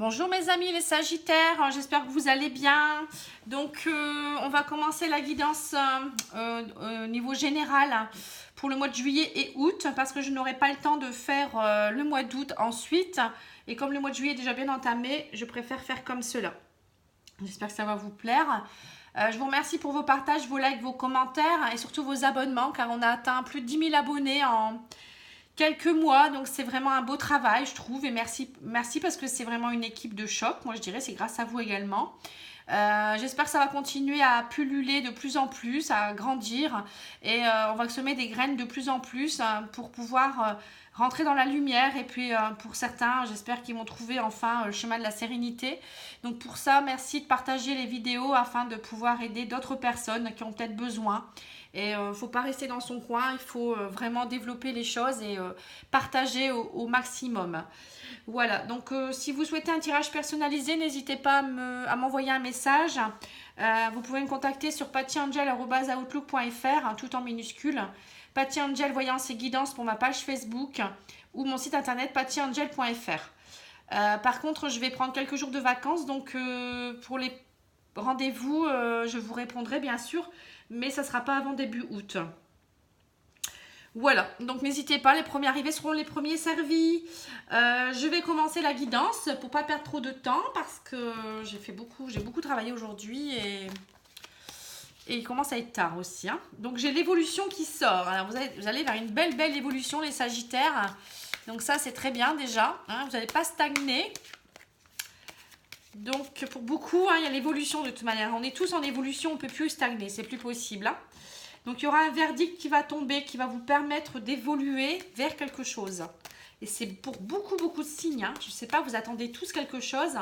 Bonjour mes amis les Sagittaires, j'espère que vous allez bien. Donc on va commencer la guidance au niveau général pour le mois de juillet et août parce que je n'aurai pas le temps de faire le mois d'août ensuite. Et comme le mois de juillet est déjà bien entamé, je préfère faire comme cela. J'espère que ça va vous plaire. Je vous remercie pour vos partages, vos likes, vos commentaires et surtout vos abonnements car on a atteint plus de 10 000 abonnés en quelques mois, donc c'est vraiment un beau travail je trouve et merci parce que c'est vraiment une équipe de choc, moi je dirais c'est grâce à vous également. J'espère que ça va continuer à pulluler de plus en plus, à grandir et on va semer des graines de plus en plus pour pouvoir rentrer dans la lumière et puis pour certains j'espère qu'ils vont trouver enfin le chemin de la sérénité. Donc pour ça merci de partager les vidéos afin de pouvoir aider d'autres personnes qui ont peut-être besoin. Et il ne faut pas rester dans son coin, il faut vraiment développer les choses et partager au maximum. Voilà, donc si vous souhaitez un tirage personnalisé, n'hésitez pas à m'envoyer un message. Vous pouvez me contacter sur pattyangel@outlook.fr, tout en minuscule. Patty Angel Voyance et Guidance pour ma page Facebook ou mon site internet pattyangel.fr. Par contre, je vais prendre quelques jours de vacances, donc pour les rendez-vous, je vous répondrai bien sûr, mais ça ne sera pas avant début août. Voilà, donc n'hésitez pas, les premiers arrivés seront les premiers servis. Je vais commencer la guidance pour pas perdre trop de temps parce que j'ai beaucoup travaillé aujourd'hui et il commence à être tard aussi. Hein. Donc j'ai l'évolution qui sort. Alors vous allez vers une belle évolution les Sagittaires. Donc ça c'est très bien déjà. Hein. Vous n'allez pas stagner. Donc pour beaucoup, hein, il y a l'évolution de toute manière. On est tous en évolution, on ne peut plus stagner, c'est plus possible. Hein. Donc il y aura un verdict qui va tomber, qui va vous permettre d'évoluer vers quelque chose. Et c'est pour beaucoup de signes. Hein. Je ne sais pas, vous attendez tous quelque chose.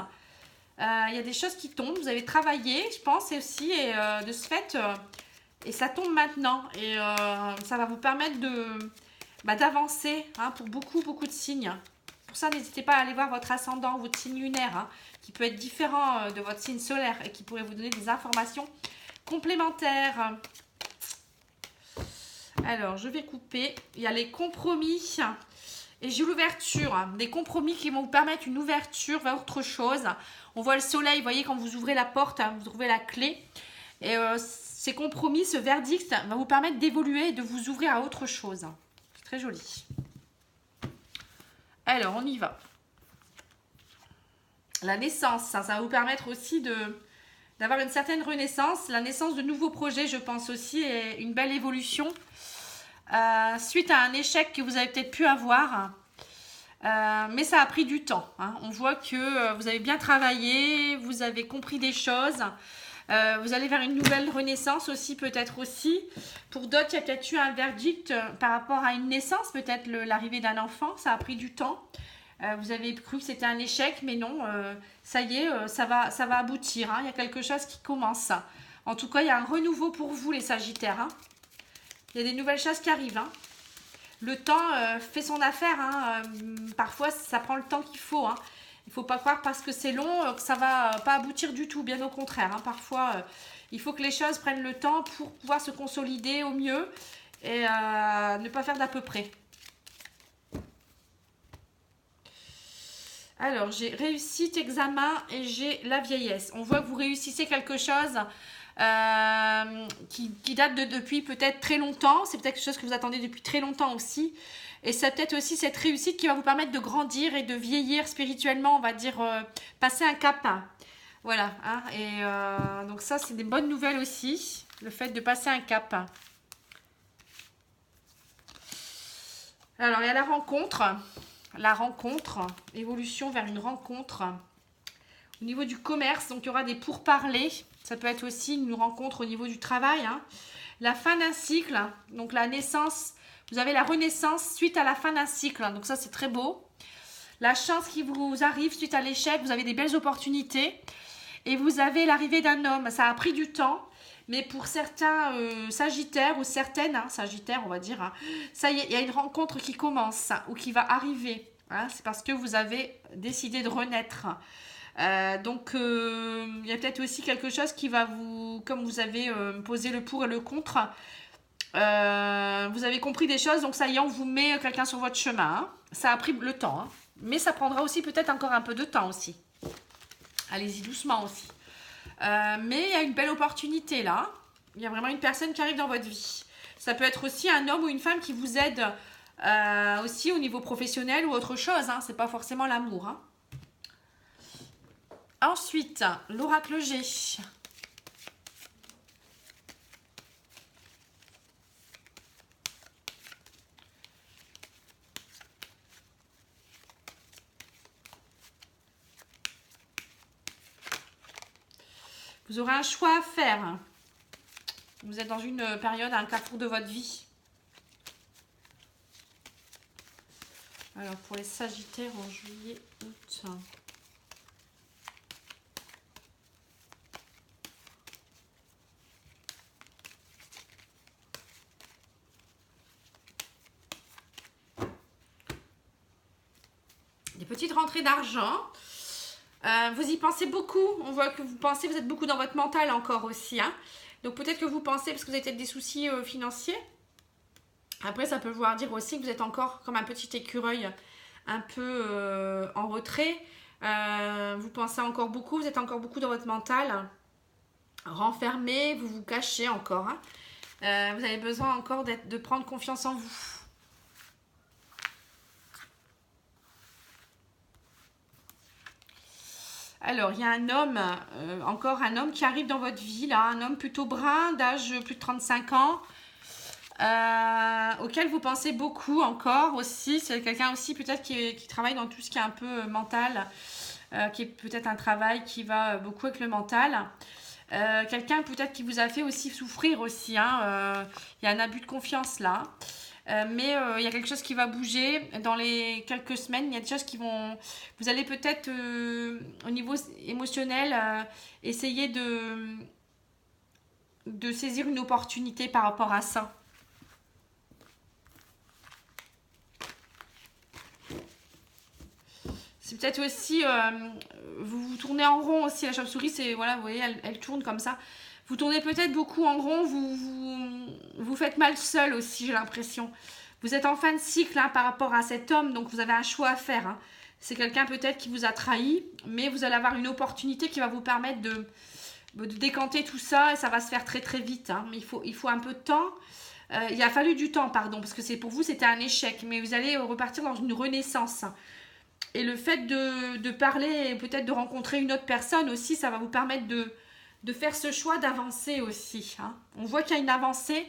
Il y a des choses qui tombent, vous avez travaillé, je pense, et aussi, et de ce fait, et ça tombe maintenant. Et ça va vous permettre d'avancer hein, pour beaucoup de signes. Pour ça, n'hésitez pas à aller voir votre ascendant, votre signe lunaire, hein, qui peut être différent de votre signe solaire et qui pourrait vous donner des informations complémentaires. Alors, je vais couper. Il y a les compromis et j'ai l'ouverture. Des compromis qui vont vous permettre une ouverture vers autre chose. On voit le soleil, vous voyez, quand vous ouvrez la porte, hein, vous trouvez la clé. Et ces compromis, ce verdict va vous permettre d'évoluer et de vous ouvrir à autre chose. C'est très joli. Alors, on y va. La naissance, ça va vous permettre aussi d'avoir une certaine renaissance. La naissance de nouveaux projets, je pense aussi, est une belle évolution. Suite à un échec que vous avez peut-être pu avoir. Mais ça a pris du temps. Hein. On voit que vous avez bien travaillé, vous avez compris des choses. Vous allez vers une nouvelle renaissance aussi, peut-être aussi. Pour d'autres, il y a peut-être eu un verdict par rapport à une naissance, peut-être l'arrivée d'un enfant. Ça a pris du temps. Vous avez cru que c'était un échec, mais non. Ça y est, ça va aboutir. Hein. Il y a quelque chose qui commence. En tout cas, il y a un renouveau pour vous, les Sagittaires. Hein. Il y a des nouvelles choses qui arrivent. Hein. Le temps fait son affaire. Hein. Parfois, ça prend le temps qu'il faut. Hein. Il ne faut pas croire parce que c'est long que ça ne va pas aboutir du tout. Bien au contraire. Hein. Parfois, il faut que les choses prennent le temps pour pouvoir se consolider au mieux et ne pas faire d'à peu près. Alors, j'ai réussite, examen et j'ai la vieillesse. On voit que vous réussissez quelque chose qui date depuis peut-être très longtemps. C'est peut-être quelque chose que vous attendez depuis très longtemps aussi. Et c'est peut-être aussi cette réussite qui va vous permettre de grandir et de vieillir spirituellement, on va dire, passer un cap. Voilà. Hein, et donc ça, c'est des bonnes nouvelles aussi, le fait de passer un cap. Alors, il y a la rencontre, évolution vers une rencontre. Au niveau du commerce, donc il y aura des pourparlers. Ça peut être aussi une rencontre au niveau du travail. Hein. La fin d'un cycle, donc la naissance. Vous avez la renaissance suite à la fin d'un cycle. Donc ça, c'est très beau. La chance qui vous arrive suite à l'échec. Vous avez des belles opportunités. Et vous avez l'arrivée d'un homme. Ça a pris du temps. Mais pour certains Sagittaires ou certaines Sagittaires, on va dire, hein, ça y est, il y a une rencontre qui commence ou qui va arriver. Hein, c'est parce que vous avez décidé de renaître. Donc, il y a peut-être aussi quelque chose qui va vous... Comme vous avez posé le pour et le contre, vous avez compris des choses. Donc, ça y est, on vous met quelqu'un sur votre chemin. Hein. Ça a pris le temps. Hein. Mais ça prendra aussi peut-être encore un peu de temps aussi. Allez-y doucement aussi. Mais il y a une belle opportunité là. Il y a vraiment une personne qui arrive dans votre vie. Ça peut être aussi un homme ou une femme qui vous aide aussi au niveau professionnel ou autre chose. Hein. C'est pas forcément l'amour. Hein. Ensuite, l'oracle G. Vous aurez un choix à faire. Vous êtes dans une période, un carrefour de votre vie. Alors, pour les Sagittaires en juillet, août. Des petites rentrées d'argent. Vous y pensez beaucoup. On voit que vous pensez, vous êtes beaucoup dans votre mental encore aussi. Hein. Donc peut-être que vous pensez, parce que vous avez peut-être des soucis financiers. Après, ça peut vouloir dire aussi que vous êtes encore comme un petit écureuil, un peu en retrait. Vous pensez encore beaucoup, vous êtes encore beaucoup dans votre mental. Renfermé, vous vous cachez encore. Hein. Vous avez besoin encore de prendre confiance en vous. Alors, il y a un homme, encore un homme qui arrive dans votre vie, là, un homme plutôt brun, d'âge plus de 35 ans, auquel vous pensez beaucoup encore aussi. C'est quelqu'un aussi peut-être qui travaille dans tout ce qui est un peu mental, qui est peut-être un travail qui va beaucoup avec le mental. Quelqu'un peut-être qui vous a fait aussi souffrir aussi. Hein, il y a un abus de confiance là. Mais il y a quelque chose qui va bouger dans les quelques semaines. Il y a des choses qui vont... Vous allez peut-être, au niveau émotionnel, essayer de saisir une opportunité par rapport à ça. C'est peut-être aussi... vous vous tournez en rond aussi. La chauve-souris, c'est... Voilà, vous voyez, elle tourne comme ça. Vous tournez peut-être beaucoup en rond, vous faites mal seul aussi, j'ai l'impression. Vous êtes en fin de cycle hein, par rapport à cet homme, donc vous avez un choix à faire. Hein. C'est quelqu'un peut-être qui vous a trahi, mais vous allez avoir une opportunité qui va vous permettre de décanter tout ça et ça va se faire très très vite. Hein. Mais il faut un peu de temps. Il a fallu du temps, pardon, parce que pour vous c'était un échec, mais vous allez repartir dans une renaissance. Et le fait de parler et peut-être de rencontrer une autre personne aussi, ça va vous permettre de faire ce choix d'avancer aussi. Hein. On voit qu'il y a une avancée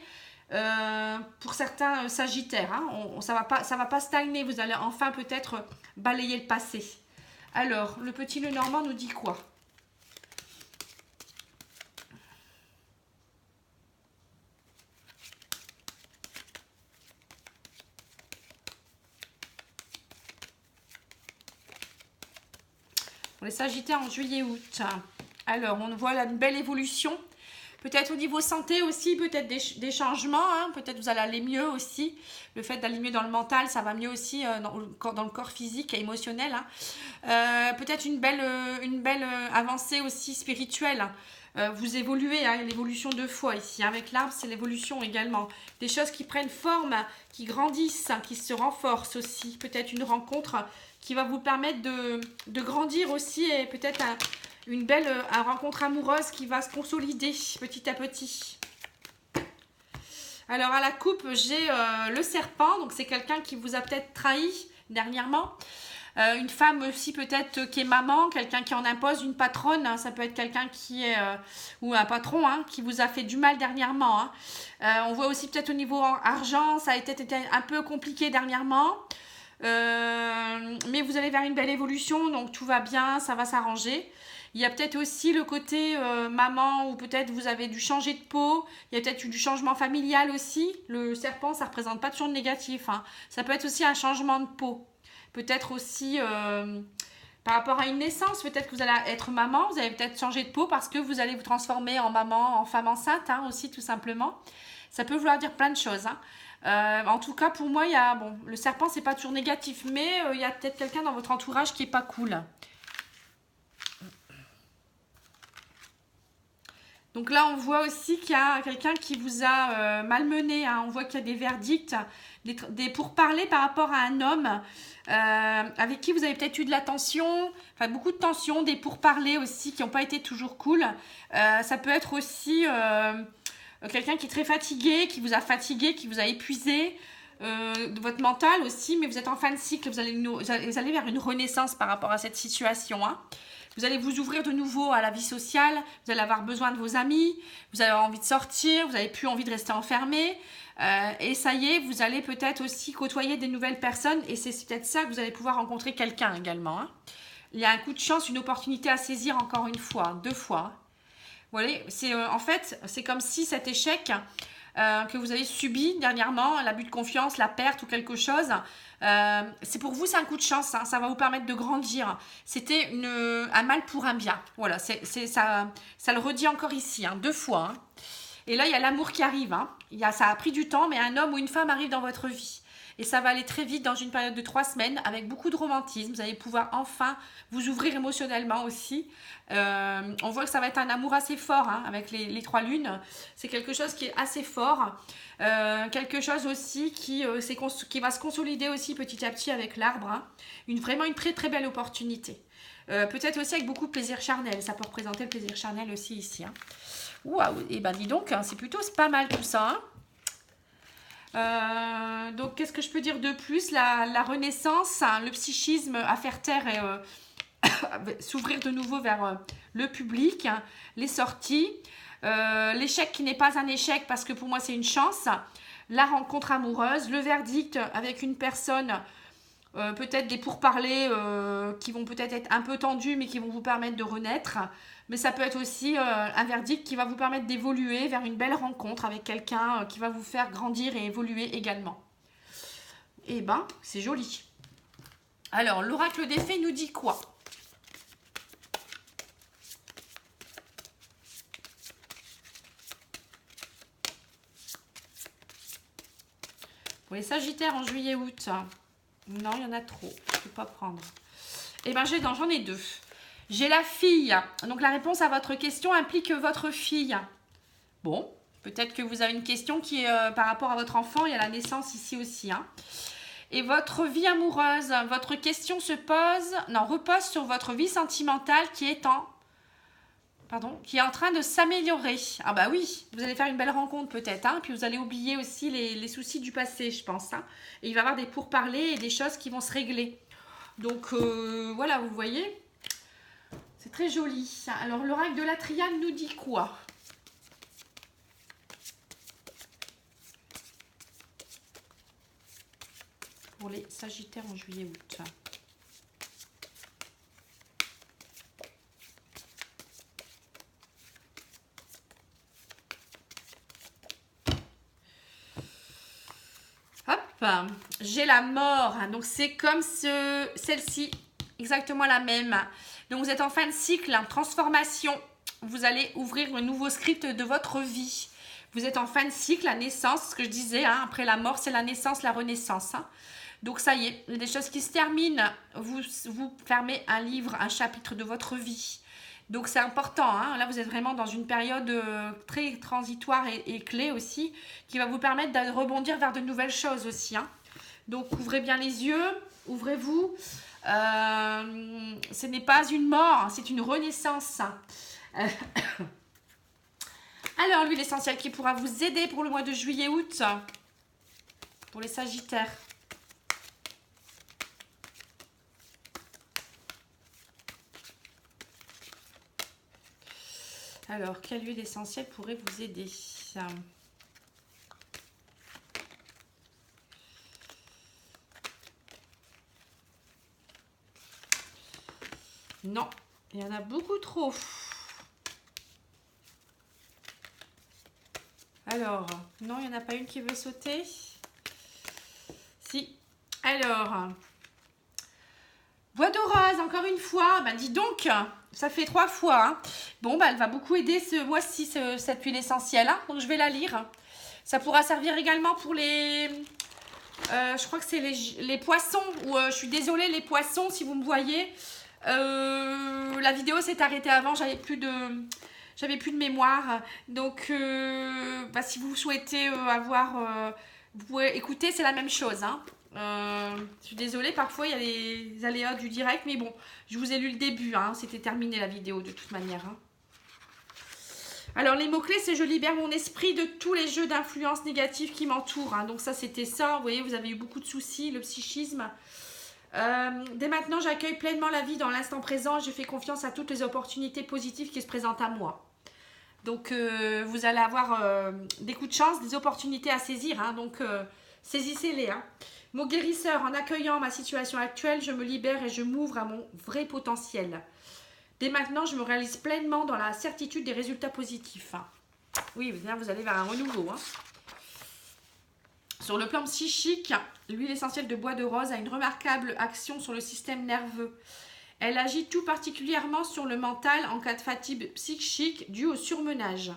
pour certains sagittaires. Hein. Ça va pas stagner. Vous allez enfin peut-être balayer le passé. Alors, le petit Lenormand nous dit quoi? Pour les sagittaires en juillet-août. Alors, on voit là une belle évolution. Peut-être au niveau santé aussi, peut-être des changements. Hein. Peut-être vous allez aller mieux aussi. Le fait d'aller mieux dans le mental, ça va mieux aussi dans le corps physique et émotionnel. Hein. Peut-être une belle avancée aussi spirituelle. Vous évoluez, hein, l'évolution 2 fois ici. Avec l'arbre, c'est l'évolution également. Des choses qui prennent forme, qui grandissent, qui se renforcent aussi. Peut-être une rencontre qui va vous permettre de grandir aussi et peut-être une belle rencontre amoureuse qui va se consolider petit à petit. Alors à la coupe, j'ai le serpent, donc c'est quelqu'un qui vous a peut-être trahi dernièrement. Une femme aussi peut-être qui est maman, quelqu'un qui en impose, une patronne, hein, ça peut être quelqu'un qui est, ou un patron, hein, qui vous a fait du mal dernièrement. Hein. On voit aussi peut-être au niveau argent, ça a été un peu compliqué dernièrement. Mais vous allez vers une belle évolution, donc tout va bien, ça va s'arranger. Il y a peut-être aussi le côté maman, ou peut-être vous avez dû changer de peau. Il y a peut-être eu du changement familial aussi. Le serpent, ça ne représente pas toujours de négatif. Hein. Ça peut être aussi un changement de peau. Peut-être aussi par rapport à une naissance. Peut-être que vous allez être maman. Vous allez peut-être changer de peau parce que vous allez vous transformer en maman, en femme enceinte hein, aussi tout simplement. Ça peut vouloir dire plein de choses. Hein. En tout cas, pour moi, le serpent, c'est pas toujours négatif. Mais il y a peut-être quelqu'un dans votre entourage qui est pas cool. Donc là, on voit aussi qu'il y a quelqu'un qui vous a malmené. Hein. On voit qu'il y a des verdicts, des pourparlers par rapport à un homme avec qui vous avez peut-être eu de la tension, enfin beaucoup de tension, des pourparlers aussi qui n'ont pas été toujours cool. Ça peut être aussi quelqu'un qui est très fatigué, qui vous a fatigué, qui vous a épuisé. De votre mental aussi, mais vous êtes en fin de cycle, vous allez vers une renaissance par rapport à cette situation. Hein. Vous allez vous ouvrir de nouveau à la vie sociale, vous allez avoir besoin de vos amis, vous allez avoir envie de sortir, vous n'avez plus envie de rester enfermé. Et ça y est, vous allez peut-être aussi côtoyer des nouvelles personnes et c'est peut-être ça que vous allez pouvoir rencontrer quelqu'un également. Hein. Il y a un coup de chance, une opportunité à saisir encore une fois, 2 fois. Vous voyez, en fait, c'est comme si cet échec que vous avez subi dernièrement, l'abus de confiance, la perte ou quelque chose, c'est pour vous, c'est un coup de chance, hein, ça va vous permettre de grandir. C'était un mal pour un bien. Voilà, ça le redit encore ici, hein, 2 fois. Hein. Et là, il y a l'amour qui arrive. Hein. Ça a pris du temps, mais un homme ou une femme arrive dans votre vie. Et ça va aller très vite dans une période de 3 semaines avec beaucoup de romantisme. Vous allez pouvoir enfin vous ouvrir émotionnellement aussi. On voit que ça va être un amour assez fort hein, avec les 3 lunes. C'est quelque chose qui est assez fort. Quelque chose aussi qui va se consolider aussi petit à petit avec l'arbre. Hein. Vraiment une très très belle opportunité. Peut-être aussi avec beaucoup de plaisir charnel. Ça peut représenter le plaisir charnel aussi ici. Hein. Waouh, et ben dis donc, hein, c'est pas mal tout ça. Hein. Donc qu'est-ce que je peux dire de plus, la renaissance, hein, le psychisme à faire taire et s'ouvrir de nouveau vers le public, hein, les sorties, l'échec qui n'est pas un échec parce que pour moi c'est une chance, la rencontre amoureuse, le verdict avec une personne, peut-être des pourparlers qui vont peut-être être un peu tendus mais qui vont vous permettre de renaître. Mais ça peut être aussi un verdict qui va vous permettre d'évoluer vers une belle rencontre avec quelqu'un qui va vous faire grandir et évoluer également. Eh ben, c'est joli. Alors, l'oracle des fées nous dit quoi? Pour les sagittaires en juillet-août. Non, il y en a trop. Je ne peux pas prendre. Eh ben, j'en ai 2. J'ai la fille. Donc, la réponse à votre question implique votre fille. Bon, peut-être que vous avez une question qui est par rapport à votre enfant et à la naissance ici aussi. Hein. Et votre vie amoureuse, votre question repose sur votre vie sentimentale qui est en train de s'améliorer. Ah bah oui, vous allez faire une belle rencontre peut-être. Hein, puis vous allez oublier aussi les soucis du passé, je pense. Hein. Et il va y avoir des pourparlers et des choses qui vont se régler. Donc, voilà, vous voyez. C'est très joli. Alors, l'oracle de la triade nous dit quoi? Pour les sagittaires en juillet-août. Hop, j'ai la mort. Donc, c'est comme celle-ci, exactement la même. Donc, vous êtes en fin de cycle, transformation. Vous allez ouvrir un nouveau script de votre vie. Vous êtes en fin de cycle, la naissance, ce que je disais, hein, après la mort, c'est la naissance, la renaissance. Hein. Donc, ça y est, il y a des choses qui se terminent. Vous fermez un livre, un chapitre de votre vie. Donc, c'est important. Hein. Là, vous êtes vraiment dans une période très transitoire et clé aussi, qui va vous permettre de rebondir vers de nouvelles choses aussi. Hein. Donc, ouvrez bien les yeux, ouvrez-vous. Ce n'est pas une mort, c'est une renaissance. Alors, l'huile essentielle qui pourra vous aider pour le mois de juillet-août, pour les sagittaires. Alors, quelle huile essentielle pourrait vous aider? Non, il y en a beaucoup trop. Alors, non, il n'y en a pas une qui veut sauter. Si. Alors, bois de rose, encore une fois. Ben, dis donc, ça fait 3 fois. Hein. Bon, ben, elle va beaucoup aider ce mois-ci, cette huile essentielle. Hein. Donc, je vais la lire. Ça pourra servir également pour les... je crois que c'est les poissons. Ou je suis désolée, les poissons, si vous me voyez. La vidéo s'est arrêtée avant. j'avais plus de mémoire. Donc, si vous souhaitez avoir... vous pouvez écouter, c'est la même chose. Hein. Je suis désolée, parfois il y a les aléas du direct, mais bon, je vous ai lu le début. Hein. C'était terminé la vidéo de toute manière. Hein. Alors, les mots-clés, c'est je libère mon esprit de tous les jeux d'influence négative qui m'entourent. Hein. Donc ça, c'était ça. Vous voyez, vous avez eu beaucoup de soucis, le psychisme. Dès maintenant, j'accueille pleinement la vie dans l'instant présent. Je fais confiance à toutes les opportunités positives qui se présentent à moi. Donc, vous allez avoir des coups de chance, des opportunités à saisir. Hein. Donc, saisissez-les. Hein. Mot guérisseur, en accueillant ma situation actuelle, je me libère et je m'ouvre à mon vrai potentiel. Dès maintenant, je me réalise pleinement dans la certitude des résultats positifs. Oui, vous allez vers un renouveau. Hein. Sur le plan psychique, l'huile essentielle de bois de rose a une remarquable action sur le système nerveux. Elle agit tout particulièrement sur le mental en cas de fatigue psychique due au surmenage.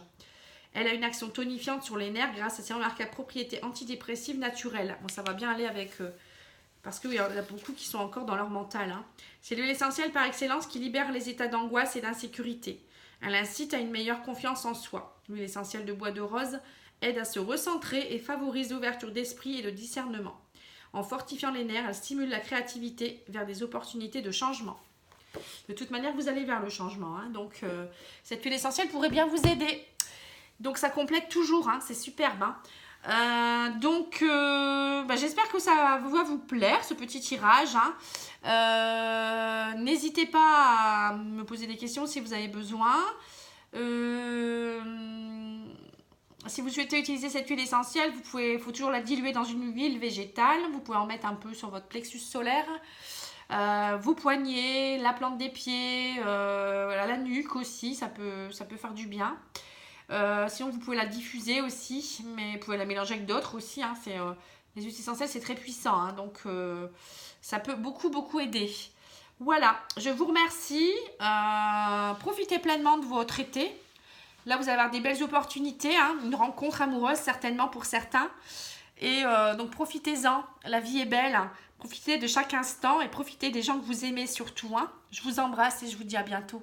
Elle a une action tonifiante sur les nerfs grâce à ses remarquables propriétés antidépressives naturelles. Bon, ça va bien aller avec... parce qu'il y en a beaucoup qui sont encore dans leur mental. Hein. C'est l'huile essentielle par excellence qui libère les états d'angoisse et d'insécurité. Elle incite à une meilleure confiance en soi. L'huile essentielle de bois de rose aide à se recentrer et favorise l'ouverture d'esprit et de discernement. En fortifiant les nerfs, elle stimule la créativité vers des opportunités de changement. De toute manière, vous allez vers le changement. Hein. Donc, cette huile essentielle pourrait bien vous aider. Donc, ça complète toujours. Hein. C'est superbe. Hein. J'espère que ça va vous plaire, ce petit tirage. Hein. N'hésitez pas à me poser des questions si vous avez besoin. Si vous souhaitez utiliser cette huile essentielle, il faut toujours la diluer dans une huile végétale. Vous pouvez en mettre un peu sur votre plexus solaire, vos poignets, la plante des pieds, la nuque aussi, ça peut faire du bien. Sinon, vous pouvez la diffuser aussi, mais vous pouvez la mélanger avec d'autres aussi. Hein. Les huiles essentielles, c'est très puissant, hein, donc ça peut beaucoup aider. Voilà, je vous remercie. Profitez pleinement de votre été. Là, vous allez avoir des belles opportunités, hein, une rencontre amoureuse certainement pour certains. Et donc, profitez-en. La vie est belle. Hein. Profitez de chaque instant et profitez des gens que vous aimez surtout. Hein. Je vous embrasse et je vous dis à bientôt.